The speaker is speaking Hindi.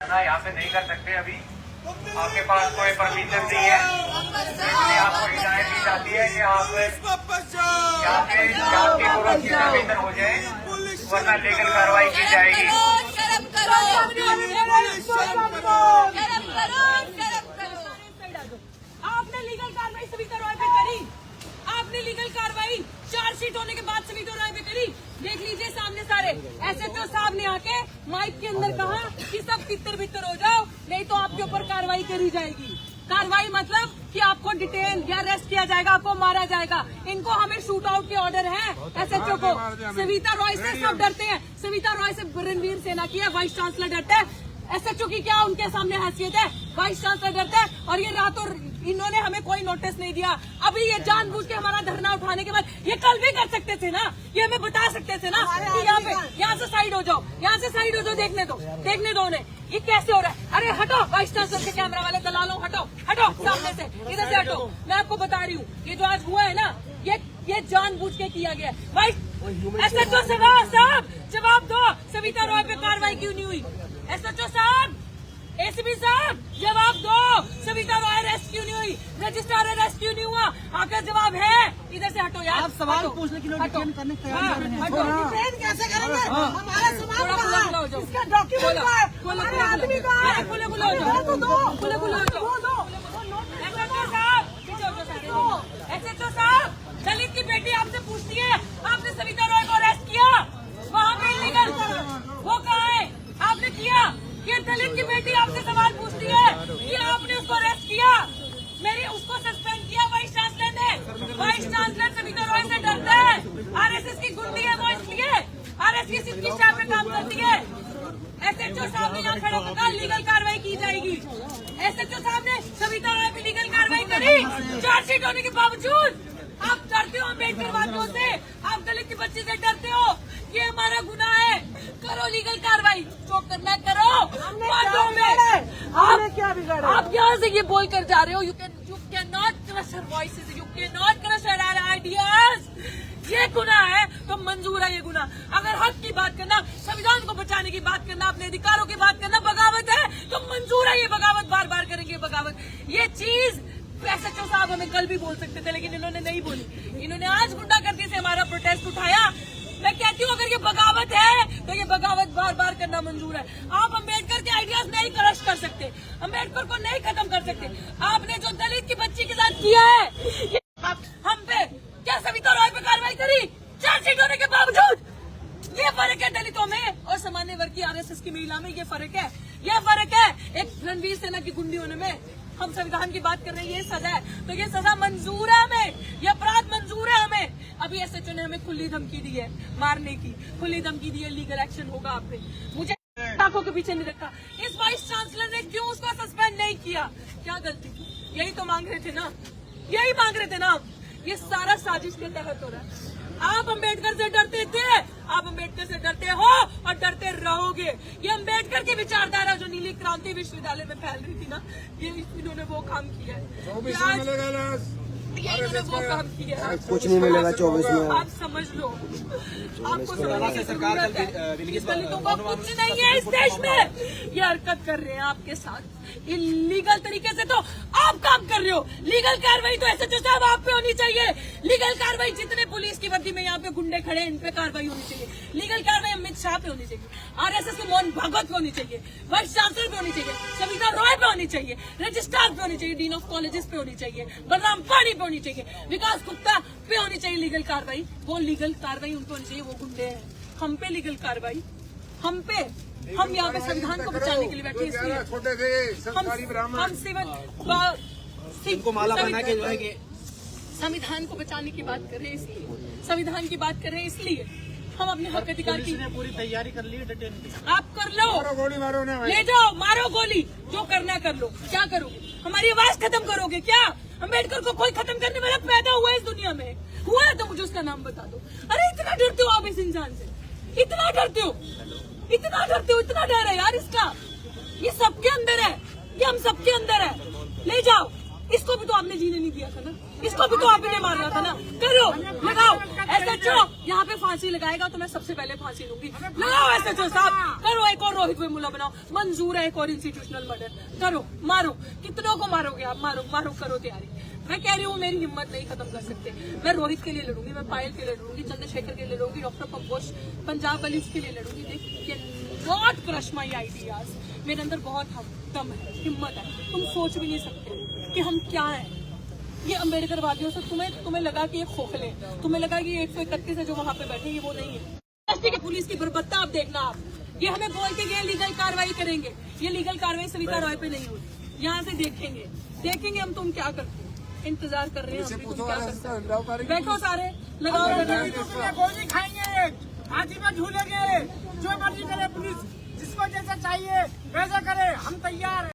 यहाँ से नहीं कर सकते अभी, आपके पास कोई परमिशन नहीं है, इसलिए आपको हिदायत दी जाती है कि आप यहाँ से शांतिपूर्वक भीतर हो जाए, वरना लीगल कार्रवाई की जाएगी। आपने लीगल कार्रवाई सविता रॉय पे करी, आपने लीगल कार्रवाई चार्जशीट होने के बाद सविता रॉय पे करी। देख लीजिए सामने सारे एसएचओ साहब ने आके माइक के अंदर कहा कि सब तितर बितर हो जाओ, नहीं तो आपके ऊपर कार्रवाई करी जाएगी। कार्रवाई मतलब कि आपको डिटेन या अरेस्ट किया जाएगा, आपको मारा जाएगा। इनको हमें शूट आउट के ऑर्डर है एसएचओ को। सविता रॉय से सब डरते हैं, सविता रॉय से रणवीर सेना की है, वाइस चांसलर डरता है। एसएचओ की क्या उनके सामने हैसियत है, वाइस चांसलर डरता है। और ये रातों इन्होंने हमें कोई नोटिस नहीं दिया। अभी ये जानबूझ के हमारा धरना उठाने के बाद ये कल भी कर सकते थे ना, ये हमें बता सकते थे ना कि यहाँ से साइड हो जाओ, यहाँ से साइड हो जाओ, देखने दो उन्हें। ये कैसे हो रहा है? अरे हटो वाइस चांसलर के कैमरा वाले दलालों, हटो सामने से, इधर से हटो। मैं आपको बता रही हूँ ये जो आज हुआ है ना, ये जानबूझ के किया गया है। वाइस एसएचओ साहब जवाब दो, सविता रॉय पे कार्रवाई क्यों नहीं हुई? एसएचओ साहब, एसीपी साहब जवाब दो, सविता रॉय अरेस्ट क्यों नहीं हुई? रजिस्ट्रार अरेस्ट क्यों नहीं हुआ? आपका जवाब है? इधर से हटो यार, आप सवाल पूछने के लिए डिटेन करने तैयार नहीं है। डिटेन कैसे करेंगे? हमारा सवाल कहाँ है? इसका डॉक्यूमेंट कहाँ है? हमारे आदमी कहाँ है? खुले हो जाओ। एसएचओ साहब, दलित की बेटी आपसे पूछती है, आपने सविता रॉय को अरेस्ट किया, वहाँ पे इलीगल, वो कहाँ है? आपने किया? ये दलित की बेटी आपसे सवाल पूछती है कि आपने उसको अरेस्ट किया, मेरी उसको सस्पेंड किया वाइस चांसलर ने। वाइस चांसलर सविता रॉय से डरता है, आरएसएस की गुंडी है वो, इसलिए आरएसएस की शाह पे काम करती है। एसएचओ साहब ने यहाँ खड़ा होकर लीगल कार्रवाई की जाएगी। एसएचओ साहब ने सविता रॉय पे लीगल कार्रवाई करी, चार्जशीट होने के बावजूद। आप डरते हो अम्बेडकर वादियों से, आप दलित की बच्ची से डरते हो, ये हमारा गुनाह है। करो लीगल कार्रवाई, जो करना करो। आप यहाँ से ये बोल कर जा रहे हो, you can not crush her voices, you can not crush her ideas. ये गुनाह है तो मंजूर है ये गुनाह। अगर हक की बात करना, संविधान को बचाने की बात करना, अपने अधिकारों की बात करना बगावत है तो मंजूर है ये बगावत, बार बार करेंगे ये बगावत। ये चीज एसएचओ साहब हमें कल भी बोल सकते थे, लेकिन इन्होंने नहीं बोली। इन्होंने आज गुंडागर्दी से हमारा प्रोटेस्ट उठाया। मैं कहती हूँ अगर ये बगावत है तो ये बगावत बार बार करना मंजूर है। आप अम्बेडकर के आइडियाज नहीं क्रश कर सकते, अम्बेडकर को नहीं खत्म कर सकते। आपने जो दलित की बच्ची के साथ किया है, हम पे क्या सविता रॉय पे कार्रवाई करी चार्जशीट होने के बावजूद? ये फर्क है दलितों में और सामान्य वर्ग की आरएसएस की महिला में, ये फर्क है, ये फर्क है। एक रणवीर सेना की गुंडी होने में। हम संविधान की बात कर रहे हैं, ये सजा है तो ये सजा मंजूर है हमें, ये अपराध मंजूर है हमें। अभी एसएचओ ने हमें खुली धमकी दी है मारने की, खुली धमकी दी है, लीगल एक्शन होगा आप पे। मुझे आंखों के पीछे नहीं रखा। इस वाइस चांसलर ने क्यों उसको सस्पेंड नहीं किया? क्या गलती की? यही तो मांग रहे थे ना, यही मांग रहे थे ना। ये सारा साजिश के तहत हो रहा है। आप अम्बेडकर से डरते थे, आप अम्बेडकर से डरते हो और डरते रहोगे। ये अम्बेडकर की विचारधारा जो नीली क्रांति विश्वविद्यालय में फैल रही थी ना, ये इन्होंने वो काम किया है। इन्होंने वो काम किया है। कुछ नहीं मिलेगा 24 में। आप समझ लो, आपको समझने की जरूरत है। दलितों को कुछ नहीं है इस देश में। ये हरकत कर रहे हैं आपके साथ इलीगल तरीके से, तो आप काम कर रहे हो। लीगल कार्रवाई तो एसएचओ साहब आप पे होनी चाहिए। लीगल कार्रवाई जितने पुलिस की वर्दी में यहाँ पे गुंडे खड़े हैं, इन पे कार्रवाई होनी चाहिए। लीगल कार्रवाई अमित शाह पे होनी चाहिए, आरएसएस के मोहन भागवत पे होनी चाहिए, वाइस चांसलर पे होनी चाहिए, सविता रॉय पे होनी चाहिए, रजिस्ट्रार पे होनी चाहिए, डीन ऑफ कॉलेजेस पे होनी चाहिए, बलराम पानी पे होनी चाहिए, विकास गुप्ता पे होनी चाहिए लीगल कार्रवाई। वो लीगल कार्रवाई उनको होनी चाहिए, वो गुंडे हैं। हम पे लीगल कार्रवाई, हम पे, हम यहाँ पे संविधान को बचाने के लिए बैठे, इसलिए हम संविधान को बचाने की बात कर रहे हैं, इसलिए संविधान की बात कर रहे हैं, इसलिए हम अपने हक अधिकार की पूरी तैयारी कर ली है डिटेन की। आप कर लो, गोली मारो ना, ले जाओ, मारो गोली, जो करना कर लो। क्या करोगे? हमारी आवाज खत्म करोगे क्या? अम्बेडकर को कोई खत्म करने वाला पैदा हुआ है इस दुनिया में? हुआ है तो मुझे उसका नाम बता दो। अरे इतना डरते हो आप इस इंसान से, इतना डरते हो, इतना डरते हो, इतना डर है यार इसका। ये सबके अंदर है, ये हम सबके अंदर है। ले जाओ इसको। तो आपने जीने नहीं दिया था ना, इसको भी तो आपने मारना था ना। करो, लगाओ SHO यहाँ पे फांसी लगाएगा तो मैं सबसे पहले फांसी लूंगी। लगाओ SHO साहब, करो एक और रोहित वेमुला बनाओ, मंजूर है एक और इंस्टीट्यूशनल मर्डर करो, मारो, कितनों को मारोगे आप, मारो मारो, करो तैयारी। मैं कह रही हूँ मेरी हिम्मत नहीं खत्म कर सकते। मैं रोहित के लिए लड़ूंगी, मैं पायल के लिए लड़ूंगी, चंद्रशेखर के लिए लड़ूंगी, डॉक्टर कंबोज, पंजाब पुलिस के लिए लड़ूंगी। Not crush my ideas. मेरे अंदर बहुत दम है, हिम्मत है, तुम सोच भी नहीं सकते कि हम क्या हैं। ये अम्बेडकर वादियों से तुम्हें लगा कि ये खोखले, तुम्हें लगा कि 131 है जो वहां पे बैठे, ये वो नहीं है। पुलिस की बर्बरता आप देखना, आप ये हमें बोल के ये लीगल कार्रवाई करेंगे, ये लीगल कार्रवाई सविता रॉय पे नहीं हुई। यहाँ से देखेंगे हम तुम क्या करते हो। इंतजार कर रहे हैं हम भी, तुम क्या करते हो। बैठो सारे, लगाओ गोली खाएंगे, हाथी में झूलेंगे, जो मर्जी करे पुलिस, जिसको जैसा चाहिए वैसा करे, हम तैयार हैं।